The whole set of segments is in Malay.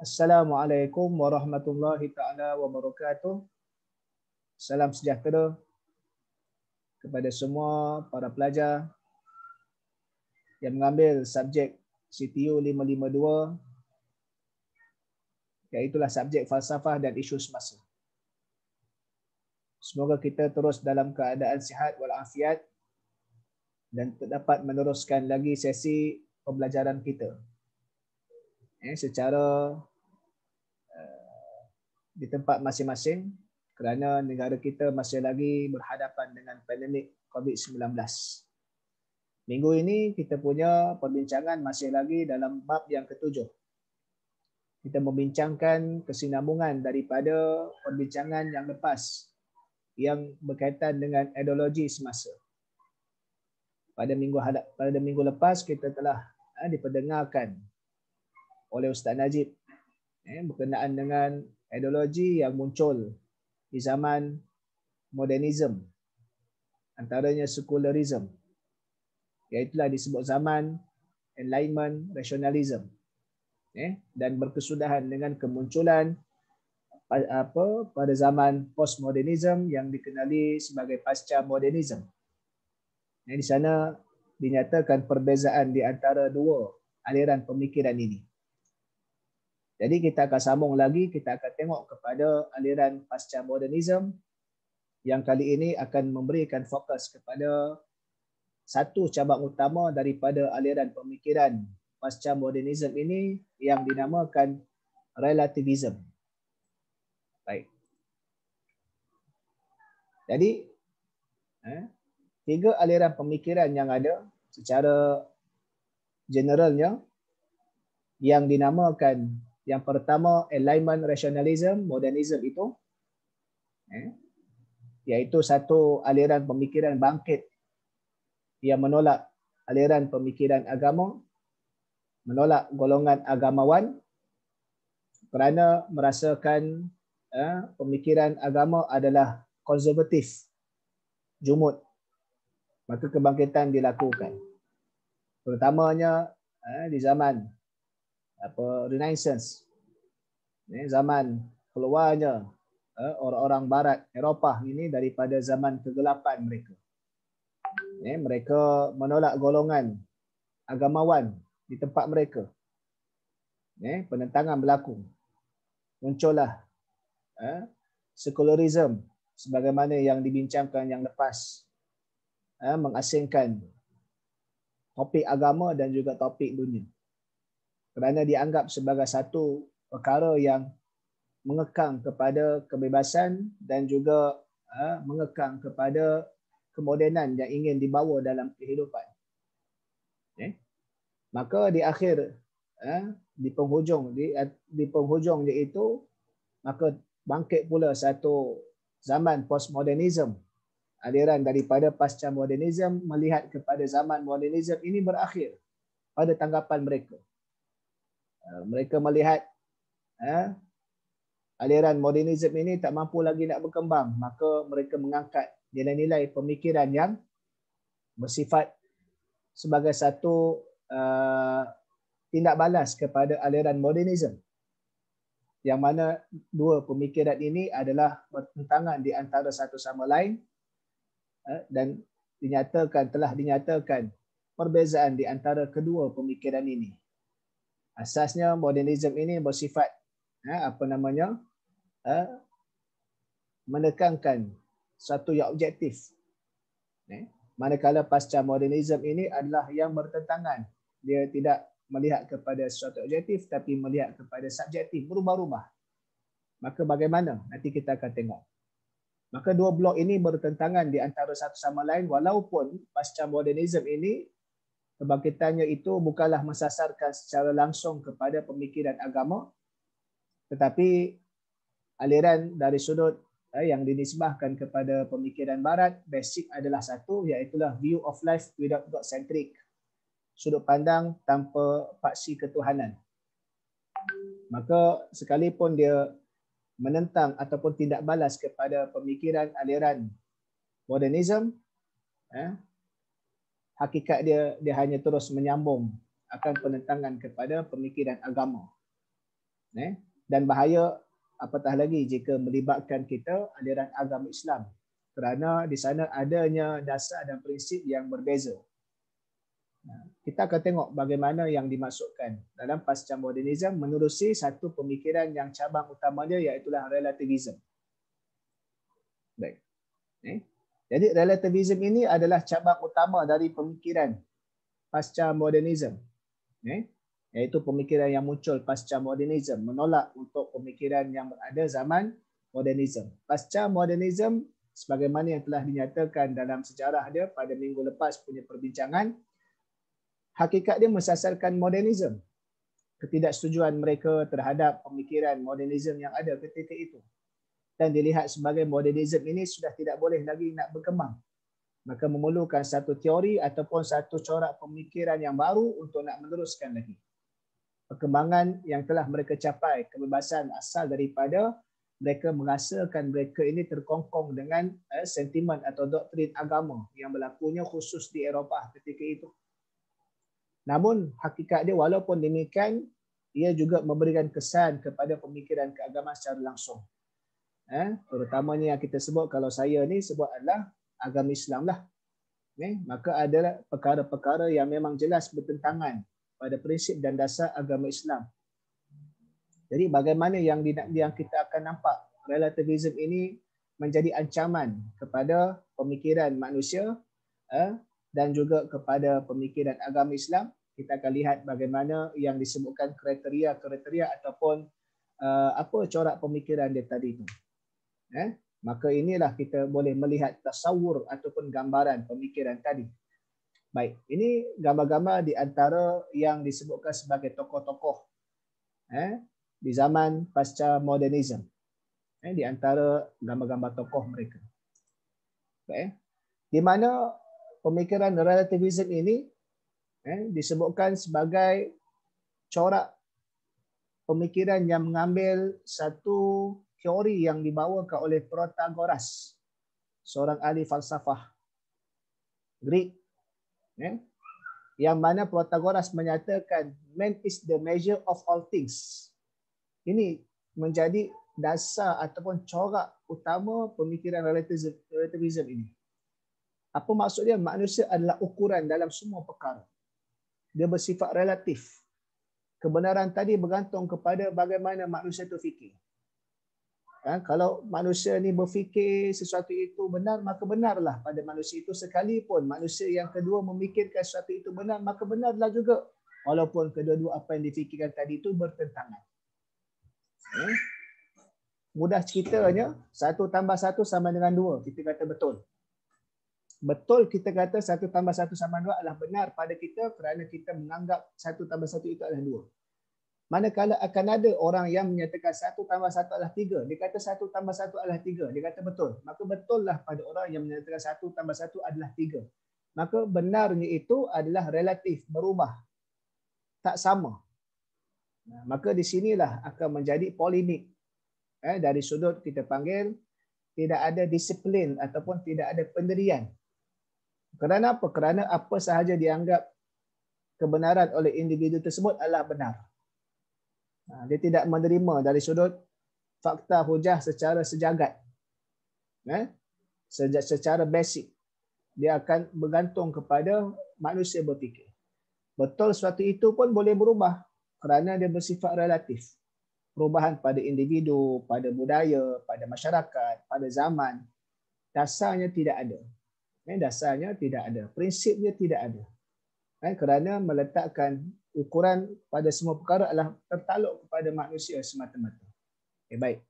Assalamualaikum warahmatullahi taala wabarakatuh. Salam sejahtera kepada semua para pelajar yang mengambil subjek CTU 552, iaitulah subjek falsafah dan isu semasa. Semoga kita terus dalam keadaan sihat walafiat dan dapat meneruskan lagi sesi pembelajaran kita secara di tempat masing-masing kerana negara kita masih lagi berhadapan dengan pandemik COVID-19. Minggu ini kita punya perbincangan masih lagi dalam bab yang ketujuh. Kita membincangkan kesinambungan daripada perbincangan yang lepas yang berkaitan dengan ideologi semasa. Pada minggu lepas kita telah diperdengarkan oleh Ustaz Najib berkenaan dengan ideologi yang muncul di zaman modernism, antaranya secularism, iaitulah disebut zaman enlightenment rationalism, dan berkesudahan dengan kemunculan pada zaman postmodernism yang dikenali sebagai pasca modernism. Di sana dinyatakan perbezaan di antara dua aliran pemikiran ini. Jadi kita akan sambung lagi, kita akan tengok kepada aliran pasca modernism yang kali ini akan memberikan fokus kepada satu cabang utama daripada aliran pemikiran pasca modernism ini yang dinamakan relativism. Baik. Jadi tiga aliran pemikiran yang ada secara generalnya yang dinamakan yang pertama enlightenment rationalism, modernism itu iaitu satu aliran pemikiran bangkit yang menolak aliran pemikiran agama, menolak golongan agamawan kerana merasakan pemikiran agama adalah konservatif, jumud. Maka kebangkitan dilakukan. Terutamanya di zaman Renaissance, zaman keluarnya orang-orang Barat Eropah ini daripada zaman kegelapan mereka. Mereka menolak golongan agamawan di tempat mereka. Penentangan berlaku. Muncullah secularism sebagaimana yang dibincangkan yang lepas, mengasingkan topik agama dan juga topik dunia. Kerana dianggap sebagai satu perkara yang mengekang kepada kebebasan dan juga mengekang kepada kemodenan yang ingin dibawa dalam kehidupan. Maka di akhir, di penghujungnya itu, maka bangkit pula satu zaman postmodernism. Aliran daripada pasca modernism melihat kepada zaman modernism ini berakhir pada tanggapan mereka. Mereka melihat aliran modernism ini tak mampu lagi nak berkembang, maka mereka mengangkat nilai-nilai pemikiran yang bersifat sebagai satu tindak balas kepada aliran modernism, yang mana dua pemikiran ini adalah bertentangan di antara satu sama lain dan telah dinyatakan perbezaan di antara kedua pemikiran ini. Asasnya modernism ini bersifat menekankan satu yang objektif. Manakala pasca modernism ini adalah yang bertentangan. Dia tidak melihat kepada sesuatu objektif tapi melihat kepada subjektif, berubah-ubah. Maka bagaimana? Nanti kita akan tengok. Maka dua blok ini bertentangan di antara satu sama lain walaupun pasca modernism ini kebangkitannya itu bukanlah mensasarkan secara langsung kepada pemikiran agama, tetapi aliran dari sudut yang dinisbahkan kepada pemikiran Barat, basic adalah satu, iaitulah view of life without God-centric. Sudut pandang tanpa paksi ketuhanan. Maka sekalipun dia menentang ataupun tidak balas kepada pemikiran aliran modernism, hakikat dia hanya terus menyambung akan penentangan kepada pemikiran agama. Dan bahaya apatah lagi jika melibatkan kita aliran agama Islam, kerana di sana adanya dasar dan prinsip yang berbeza. Kita akan tengok bagaimana yang dimaksudkan dalam pasca modernism menerusi satu pemikiran yang cabang utamanya iaitulah relativism. Baik. Jadi relativism ini adalah cabang utama dari pemikiran pasca modernism. Iaitu pemikiran yang muncul pasca modernism, menolak untuk pemikiran yang berada zaman modernism. Pasca modernism sebagaimana yang telah dinyatakan dalam sejarah dia pada minggu lepas punya perbincangan, hakikat dia mensasarkan modernism, ketidaksetujuan mereka terhadap pemikiran modernism yang ada ketika itu. Dan dilihat sebagai modernism ini sudah tidak boleh lagi nak berkembang. Maka memerlukan satu teori ataupun satu corak pemikiran yang baru untuk nak meneruskan lagi perkembangan yang telah mereka capai, kebebasan asal daripada mereka merasakan mereka ini terkongkong dengan sentimen atau doktrin agama yang berlakunya khusus di Eropah ketika itu. Namun hakikat dia walaupun demikian, ia juga memberikan kesan kepada pemikiran keagamaan secara langsung. Terutamanya yang kita sebut, kalau saya ni sebut adalah agama Islam lah. Maka adalah perkara-perkara yang memang jelas bertentangan pada prinsip dan dasar agama Islam. Jadi bagaimana yang kita akan nampak relativism ini menjadi ancaman kepada pemikiran manusia dan juga kepada pemikiran agama Islam. Kita akan lihat bagaimana yang disebutkan kriteria-kriteria ataupun apa corak pemikiran dia tadi itu. Maka inilah kita boleh melihat tasawur ataupun gambaran pemikiran tadi. Baik, ini gambar-gambar di antara yang disebutkan sebagai tokoh-tokoh di zaman pasca modernism. Di antara gambar-gambar tokoh mereka. Baik. Di mana pemikiran relativism ini disebutkan sebagai corak pemikiran yang mengambil satu teori yang dibawakan oleh Protagoras, seorang ahli falsafah Greek, yang mana Protagoras menyatakan man is the measure of all things. Ini menjadi dasar ataupun corak utama pemikiran relativism ini. Apa maksudnya? Manusia adalah ukuran dalam semua perkara. Dia bersifat relatif. Kebenaran tadi bergantung kepada bagaimana manusia itu fikir. Kalau manusia ni berfikir sesuatu itu benar, maka benarlah pada manusia itu. Sekalipun manusia yang kedua memikirkan sesuatu itu benar, maka benarlah juga. Walaupun kedua-dua apa yang difikirkan tadi itu bertentangan. Mudah ceritanya, 1 + 1 sama dengan 2. Kita kata betul. Betul kita kata 1 + 1 sama 2 adalah benar pada kita kerana kita menganggap 1 + 1 itu adalah 2. Manakala akan ada orang yang menyatakan 1 + 1 adalah 3. Dia kata 1 + 1 adalah 3. Dia kata betul. Maka betullah pada orang yang menyatakan 1 + 1 adalah 3. Maka benarnya itu adalah relatif, berubah. Tak sama. Maka di sinilah akan menjadi polemik. Dari sudut kita panggil tidak ada disiplin ataupun tidak ada pendirian. Kerana apa? Kerana apa sahaja dianggap kebenaran oleh individu tersebut adalah benar. Dia tidak menerima dari sudut fakta hujah secara sejagat. Secara basic. Dia akan bergantung kepada manusia berfikir. Betul sesuatu itu pun boleh berubah kerana dia bersifat relatif. Perubahan pada individu, pada budaya, pada masyarakat, pada zaman, dasarnya tidak ada. Dasarnya tidak ada. Prinsipnya tidak ada. Kerana meletakkan ukuran pada semua perkara adalah tertaluk kepada manusia semata-mata. Baik.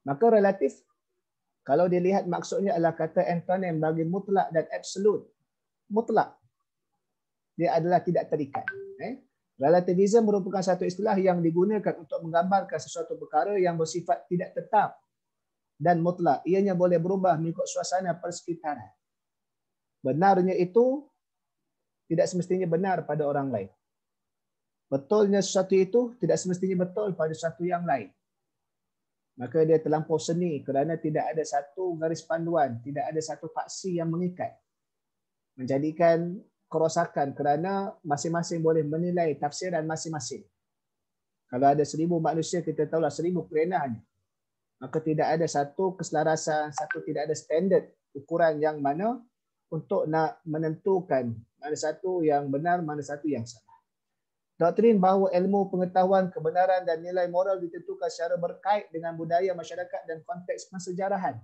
Maka relatif, kalau dilihat maksudnya adalah kata antonim bagi mutlak dan absolut. Mutlak. Dia adalah tidak terikat. Relativism merupakan satu istilah yang digunakan untuk menggambarkan sesuatu perkara yang bersifat tidak tetap dan mutlak. Ianya boleh berubah mengikut suasana persekitaran. Benarnya itu tidak semestinya benar pada orang lain. Betulnya sesuatu itu tidak semestinya betul pada sesuatu yang lain. Maka dia terlampau seni kerana tidak ada satu garis panduan, tidak ada satu paksi yang mengikat. Menjadikan kerosakan kerana masing-masing boleh menilai tafsiran masing-masing. Kalau ada 1,000 manusia, kita tahulah 1,000 kerenahnya. Maka tidak ada satu keselarasan, tidak ada standard ukuran yang mana untuk nak menentukan mana satu yang benar, mana satu yang salah. Doktrin bahawa ilmu, pengetahuan, kebenaran dan nilai moral ditentukan secara berkait dengan budaya masyarakat dan konteks pensejarahan.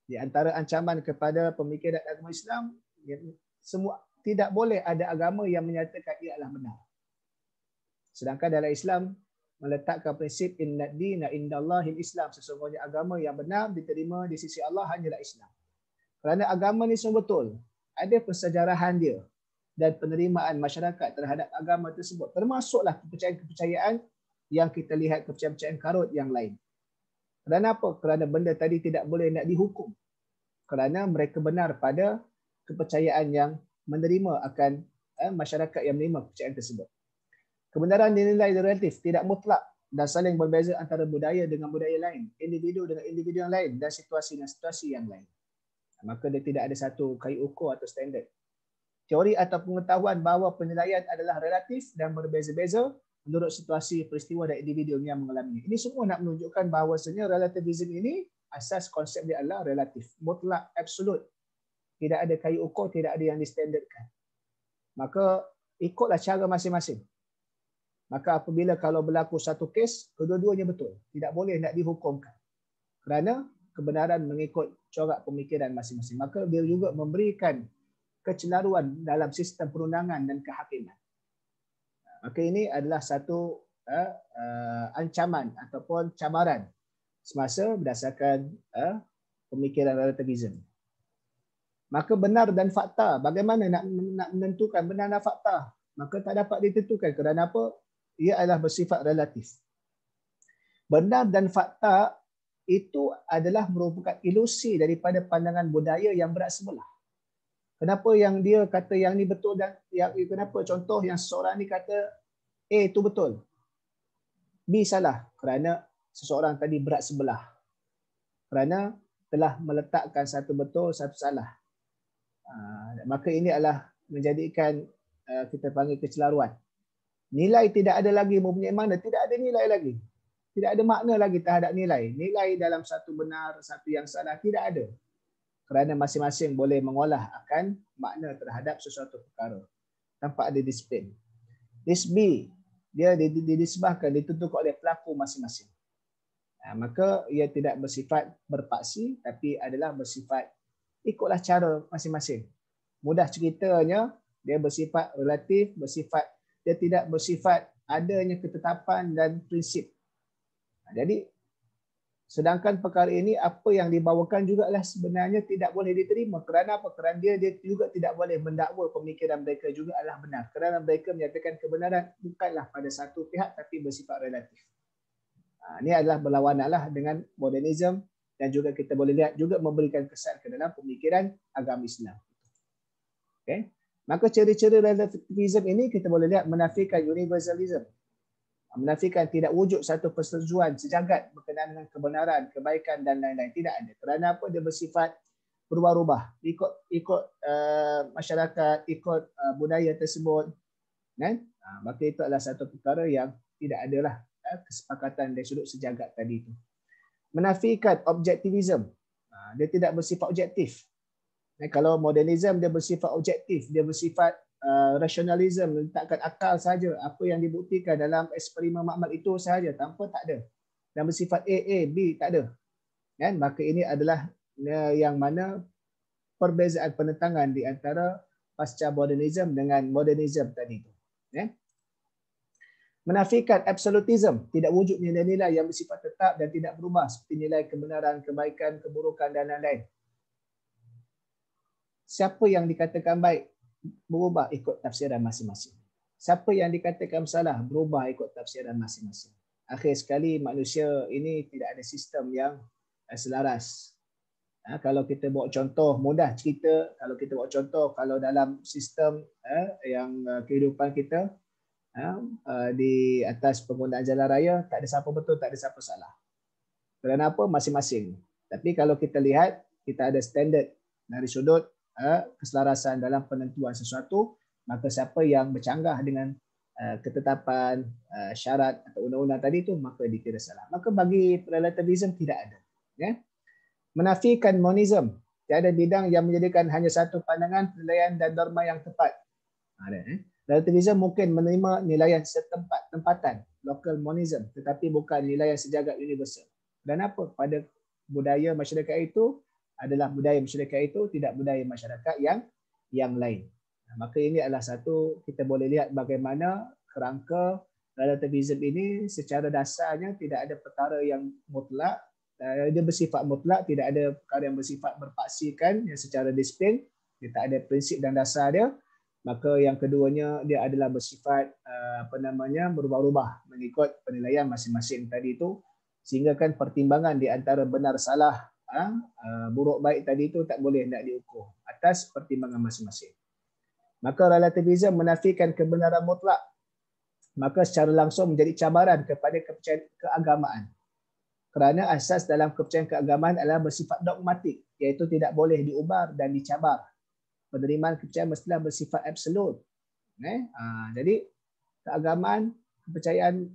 Di antara ancaman kepada pemikiran agama Islam, semua tidak boleh ada agama yang menyatakan ia adalah benar. Sedangkan dalam Islam meletakkan prinsip inna dina indallahil Islam, sesungguhnya agama yang benar diterima di sisi Allah hanyalah Islam. Kerana agama ni semua betul, ada persejarahan dia dan penerimaan masyarakat terhadap agama tersebut, termasuklah kepercayaan-kepercayaan yang kita lihat, kepercayaan karut yang lain. Kerana apa? Kerana benda tadi tidak boleh nak dihukum. Kerana mereka benar pada kepercayaan yang menerima akan masyarakat yang menerima kepercayaan tersebut. Kebenaran dinilai relatif, tidak mutlak dan saling berbeza antara budaya dengan budaya lain, individu dengan individu yang lain dan situasi dengan situasi yang lain. Maka dia tidak ada satu kayu ukur atau standard. Teori atau pengetahuan bahawa penilaian adalah relatif dan berbeza-beza menurut situasi, peristiwa dan individu yang mengalaminya. Ini semua nak menunjukkan bahawasanya relativism ini asas konsep dia adalah relatif, mutlak, absolut. Tidak ada kayu ukur, tidak ada yang distandardkan. Maka ikutlah cara masing-masing. Maka apabila kalau berlaku satu kes, kedua-duanya betul. Tidak boleh nak dihukumkan. Kerana kebenaran mengikut corak pemikiran masing-masing. Maka dia juga memberikan kecelaruan dalam sistem perundangan dan kehakiman. Maka ini adalah satu ancaman ataupun cabaran semasa berdasarkan pemikiran relativism. Maka benar dan fakta, bagaimana nak menentukan benar dan fakta? Maka tak dapat ditentukan. Kerana apa? Ia adalah bersifat relatif. Benar dan fakta itu adalah merupakan ilusi daripada pandangan budaya yang berat sebelah. Kenapa yang dia kata yang ni betul dan yang kenapa contoh yang seseorang ni kata A itu betul, B salah? Kerana seseorang tadi berat sebelah. Kerana telah meletakkan satu betul, satu salah. Maka ini adalah menjadikan kita panggil kecelaruan. Nilai tidak ada lagi mempunyai makna, tidak ada nilai lagi. Tidak ada makna lagi terhadap nilai. Nilai dalam satu benar, satu yang salah tidak ada. Kerana masing-masing boleh mengolah akan makna terhadap sesuatu perkara tanpa ada disiplin. Nisbi, dia disebabkan, ditentukan oleh pelaku masing-masing. Maka ia tidak bersifat berpaksi, tapi adalah bersifat ikutlah cara masing-masing. Mudah ceritanya, dia bersifat relatif, dia tidak bersifat adanya ketetapan dan prinsip. Jadi, sedangkan perkara ini apa yang dibawakan juga adalah sebenarnya tidak boleh diterima. Kerana apa? Kerana dia juga tidak boleh mendakwa pemikiran mereka juga adalah benar. Kerana mereka menyatakan kebenaran bukanlah pada satu pihak tapi bersifat relatif. Ini adalah berlawananlah dengan modernism dan juga kita boleh lihat juga memberikan kesan ke dalam pemikiran agama Islam. Okay? Maka ciri-ciri relativism ini kita boleh lihat menafikan universalism. Menafikan tidak wujud satu persetujuan sejagat berkenaan dengan kebenaran, kebaikan dan lain-lain. Tidak ada. Kerana apa? Dia bersifat berubah-ubah. Ikut masyarakat, ikut budaya tersebut. Kan? Maka itu adalah satu perkara yang tidak adalah kesepakatan dari sudut sejagat tadi itu. Menafikan objektivism. Dia tidak bersifat objektif. Kalau modernism dia bersifat objektif, dia bersifat rasionalism, meletakkan akal saja, apa yang dibuktikan dalam eksperimen makmal itu sahaja, tanpa tak ada. Dan bersifat A, B tak ada. Kan? Maka ini adalah yang mana perbezaan penentangan di antara pasca modernism dengan modernism tadi itu. Menafikan absolutism, tidak wujud nilai-nilai yang bersifat tetap dan tidak berubah seperti nilai kebenaran, kebaikan, keburukan dan lain-lain. Siapa yang dikatakan baik berubah ikut tafsiran masing-masing. Siapa yang dikatakan salah berubah ikut tafsiran masing-masing. Akhir sekali manusia ini tidak ada sistem yang selaras. Kalau kita buat contoh, mudah cerita, kalau kita buat contoh, kalau dalam sistem yang kehidupan kita di atas penggunaan jalan raya, tak ada siapa betul, tak ada siapa salah. Kerana apa? Masing-masing. Tapi kalau kita lihat, kita ada standard dari sudut keselarasan dalam penentuan sesuatu, maka siapa yang bercanggah dengan ketetapan, syarat atau undang-undang tadi itu, maka dikira salah. Maka bagi relativism tidak ada. Ya. Menafikan monism, tiada bidang yang menjadikan hanya satu pandangan, penilaian dan norma yang tepat. Ada. Relativism mungkin menerima nilaian setempat, tempatan, local monism, tetapi bukan nilaian sejagat universal. Dan apa? Pada budaya masyarakat itu adalah budaya masyarakat itu, tidak budaya masyarakat yang lain. Maka ini adalah satu, kita boleh lihat bagaimana kerangka relativism ini secara dasarnya tidak ada perkara yang mutlak, dia bersifat mutlak, tidak ada perkara yang bersifat berpaksikan yang secara disiplin, dia tak ada prinsip dan dasar dia. Maka yang keduanya dia adalah bersifat berubah-ubah mengikut penilaian masing-masing tadi itu, sehingga kan pertimbangan di antara benar salah, buruk baik tadi itu tak boleh nak diukur atas pertimbangan masing-masing. Maka relativism menafikan kebenaran mutlak, maka secara langsung menjadi cabaran kepada kepercayaan keagamaan. Kerana asas dalam kepercayaan keagamaan adalah bersifat dogmatik, iaitu tidak boleh diubah dan dicabar. Penerimaan kepercayaan mestilah bersifat absolut. Jadi keagamaan, kepercayaan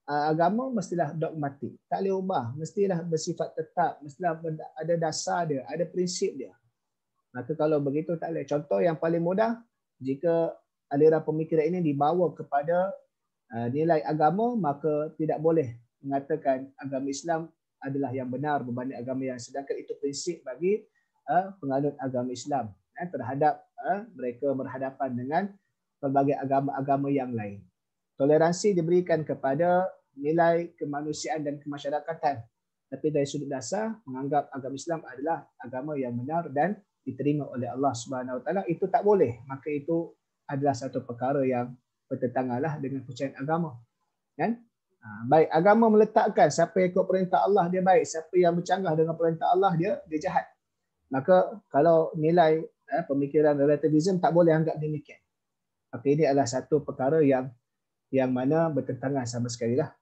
agama mestilah dogmatik, tak boleh ubah, mestilah bersifat tetap, mestilah ada dasar dia, ada prinsip dia. Maka kalau begitu tak boleh. Contoh yang paling mudah, jika aliran pemikiran ini dibawa kepada nilai agama, maka tidak boleh mengatakan agama Islam adalah yang benar berbanding agama yang, sedangkan itu prinsip bagi penganut agama Islam terhadap mereka berhadapan dengan pelbagai agama-agama yang lain. Toleransi diberikan kepada nilai kemanusiaan dan kemasyarakatan, tapi dari sudut dasar menganggap agama Islam adalah agama yang benar dan diterima oleh Allah Subhanahu Wa Taala, itu tak boleh. Maka itu adalah satu perkara yang bertentanganlah dengan kepercayaan agama. Kan? Baik, agama meletakkan siapa yang ikut perintah Allah dia baik, siapa yang bercanggah dengan perintah Allah dia jahat. Maka kalau nilai pemikiran relativism tak boleh anggap demikian. Maka ini adalah satu perkara yang mana bertentangan sama sekali lah.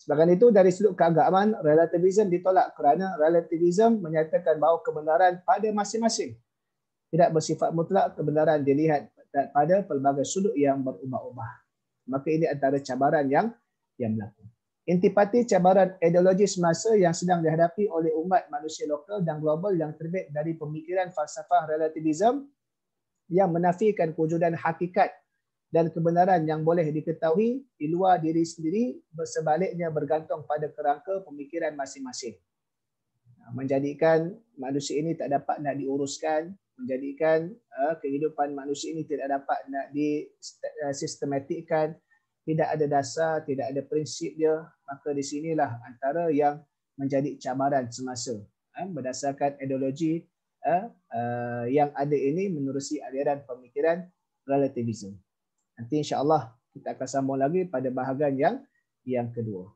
Sebabkan itu dari sudut keagamaan, relativism ditolak kerana relativism menyatakan bahawa kebenaran pada masing-masing tidak bersifat mutlak, kebenaran dilihat pada pelbagai sudut yang berubah-ubah. Maka ini antara cabaran yang berlaku. Intipati cabaran ideologi semasa yang sedang dihadapi oleh umat manusia lokal dan global yang terbit dari pemikiran falsafah relativism yang menafikan kewujudan hakikat dan kebenaran yang boleh diketahui di luar diri sendiri, sebaliknya bergantung pada kerangka pemikiran masing-masing. Menjadikan manusia ini tak dapat nak diuruskan, menjadikan kehidupan manusia ini tidak dapat nak disistematikkan, tidak ada dasar, tidak ada prinsip dia. Maka di sinilah antara yang menjadi cabaran semasa berdasarkan ideologi yang ada ini menerusi aliran pemikiran relativism. Nanti insya-Allah kita akan sambung lagi pada bahagian yang kedua.